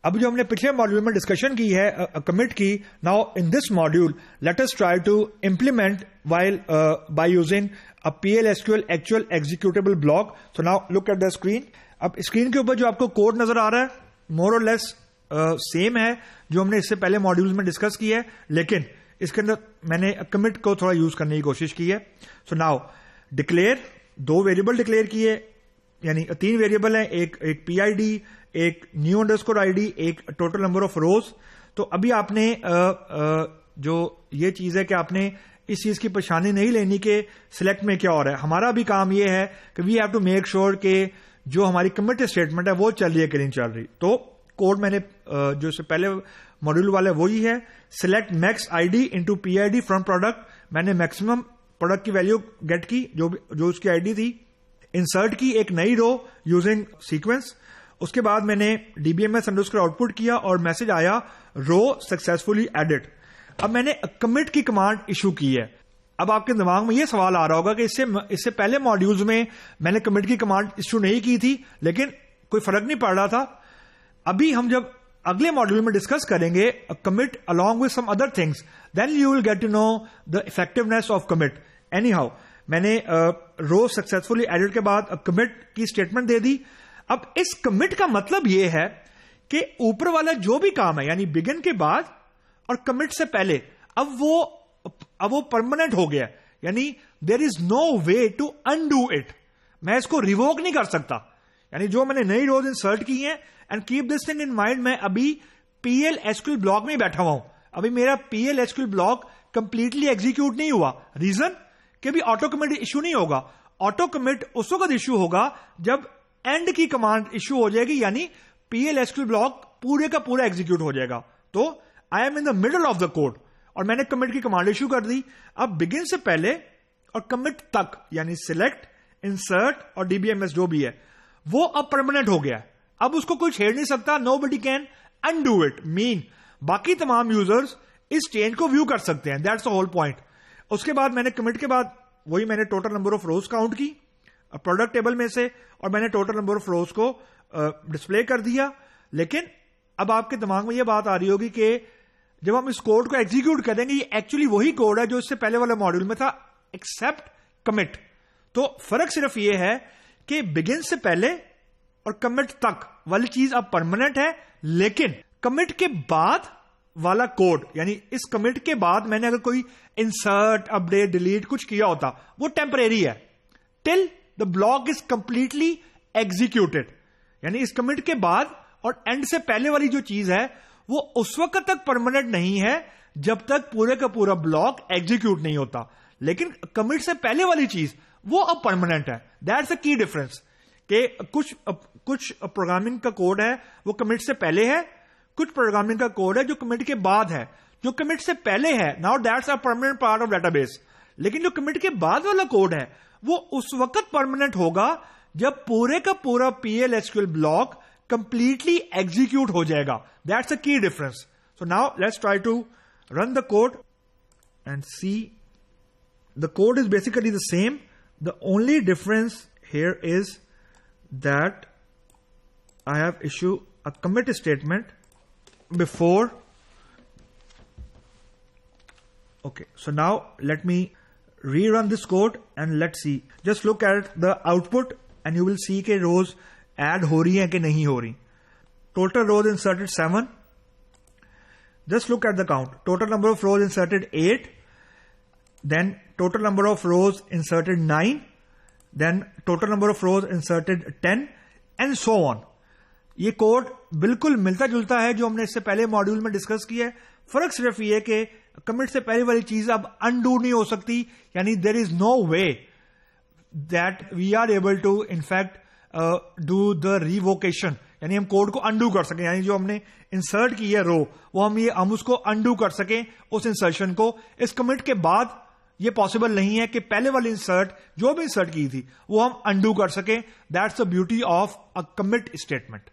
अब जो हमने पिछले मॉड्यूल में डिस्कशन की है कमिट की, now in this module let us try to implement while by using a PL/SQL actual executable block. So now look at the screen. अब स्क्रीन के ऊपर जो आपको कोड नजर आ रहा है मोर और लेस सेम है जो हमने इससे पहले मॉड्यूल्स में डिस्कस की है, लेकिन इसके अंदर मैंने कमिट को थोड़ा यूज करने की कोशिश की है. So now declare, 2 variable declare किए, यानी 3 वेरिएबल हैं, एक PID, एक new_id, एक टोटल नंबर ऑफ रोज. तो अभी आपने जो ये चीज है कि आपने इस चीज की परेशानी नहीं लेनी कि सिलेक्ट में क्या हो रहा है. हमारा भी काम ये है कि we have to make sure कि जो हमारी कमिट स्टेटमेंट है वो चल रही है कि नहीं चल रही. तो कोड मैंने जो इससे पहले मॉड्यूल वाला है वही है. Select max ID into PID from product. मैंने मैक्सिमम प्रोडक्ट की वैल्यू गेट की जो उसकी ID थी. इंसर्ट की एक नई रो यूजिंग सीक्वेंस. उसके बाद मैंने DBMS अंडरस्कोर आउटपुट किया और मैसेज आया रो सक्सेसफुली एडिड. अब मैंने कमिट की कमांड इशू की है. अब आपके दिमाग में यह सवाल आ रहा होगा कि इससे पहले मॉड्यूल्स में मैंने कमिट की कमांड इशू नहीं की थी, लेकिन कोई फर्क नहीं पड़ रहा था. अभी हम जब अगले मॉड्यूल में डिस्कस करेंगे commit along with some other things, then you will get to know the effectiveness of commit. Anyhow मैंने रो सक्सेसफुली एडिड के बाद कमिट की स्टेटमेंट दे दी. अब इस कमिट का मतलब यह है कि ऊपर वाला जो भी काम है यानी बिगिन के बाद और कमिट से पहले अब वो परमानेंट हो गया, यानी there is no way to undo it. मैं इसको रिवोक नहीं कर सकता. यानी जो मैंने नई रोज इंसर्ट की है, and keep this thing in mind, मैं अभी PL/SQL ब्लॉक में ही बैठा हुआ हूं. अभी मेरा PL/SQL ब्लॉक कंप्लीटली एग्जीक्यूट नहीं हुआ. रीजन कि भी ऑटो कमिट इश्यू नहीं होगा. ऑटो कमिट उस वक्त इश्यू होगा जब एंड की कमांड इश्यू हो जाएगी, यानी PL/SQL ब्लॉक पूरे का पूरा एग्जीक्यूट हो जाएगा. तो I am in the middle of the code और मैंने कमिट की कमांड इश्यू कर दी. अब बिगिन से पहले और कमिट तक यानी सिलेक्ट, इंसर्ट और DBMS जो भी है वो अब परमानेंट हो गया. अब उसको कोई छेड़ नहीं सकता. Nobody can undo it. Mean बाकी तमाम यूजर्स इस चेंज को व्यू कर सकते हैं. That's the whole point. उसके बाद मैंने कमिट के बाद वही मैंने total number of rows count की प्रोडक्ट टेबल में से और मैंने टोटल नंबर ऑफ रोज को डिस्प्ले कर दिया. लेकिन अब आपके दिमाग में यह बात आ रही होगी कि जब हम इस कोड को एग्जीक्यूट करेंगे ये एक्चुअली वही कोड है जो इससे पहले वाले मॉड्यूल में था, एक्सेप्ट कमिट. तो फर्क सिर्फ यह है कि बिगिन से पहले और कमिट तक वाली चीज अब परमानेंट है, लेकिन कमिट के बाद वाला कोड यानी इस कमिट के बाद मैंने अगर कोई इंसर्ट, अपडेट, डिलीट कुछ किया होता वो टेम्परेरी है till the block is completely executed. यानी इस कमिट के बाद और एंड से पहले वाली जो चीज है वो उस वक्त तक परमानेंट नहीं है जब तक पूरे का पूरा ब्लॉक एग्जीक्यूट नहीं होता. लेकिन कमिट से पहले वाली चीज वो अब परमानेंट है. दैट्स अ की डिफरेंस कि कुछ प्रोग्रामिंग का कोड है वो कमिट से पहले है, कुछ प्रोग्रामिंग का कोड है जो कमिट के बाद है. जो कमिट से पहले है now that's a permanent part of database. लेकिन जो कमिट के बाद वाला कोड है वो उस वक्त परमानेंट होगा जब पूरे का पूरा PL/SQL ब्लॉक कंप्लीटली एग्जीक्यूट हो जाएगा. That's a key difference. So now let's try to run the code and see. The code is basically the same. The only difference here is that I have issue a commit statement before. Okay, so now let me rerun this code and let's see. Just look at the output and you will see कि rows add हो रही हैं कि नहीं हो रही. Total rows inserted 7. Just look at the count. Total number of rows inserted 8. Then total number of rows inserted 9. Then total number of rows inserted 10 and so on. ये code बिल्कुल मिलता जुलता है जो हमने इससे पहले मॉड्यूल में डिस्कस किया है. फर्क सिर्फ ये कि कमिट से पहले वाली चीज अब अनडू नहीं हो सकती. यानी there is no way that we are able to in fact do the revocation, यानी हम कोड को अनडू कर सकें. यानी जो हमने इंसर्ट की है रो वो हम उसको अनडू कर सकें उस इंसर्शन को. इस कमिट के बाद ये पॉसिबल नहीं है कि पहले वाली इंसर्ट जो भी इंसर्ट की थी वो हम अनडू कर सकें. That's the beauty of a commit statement.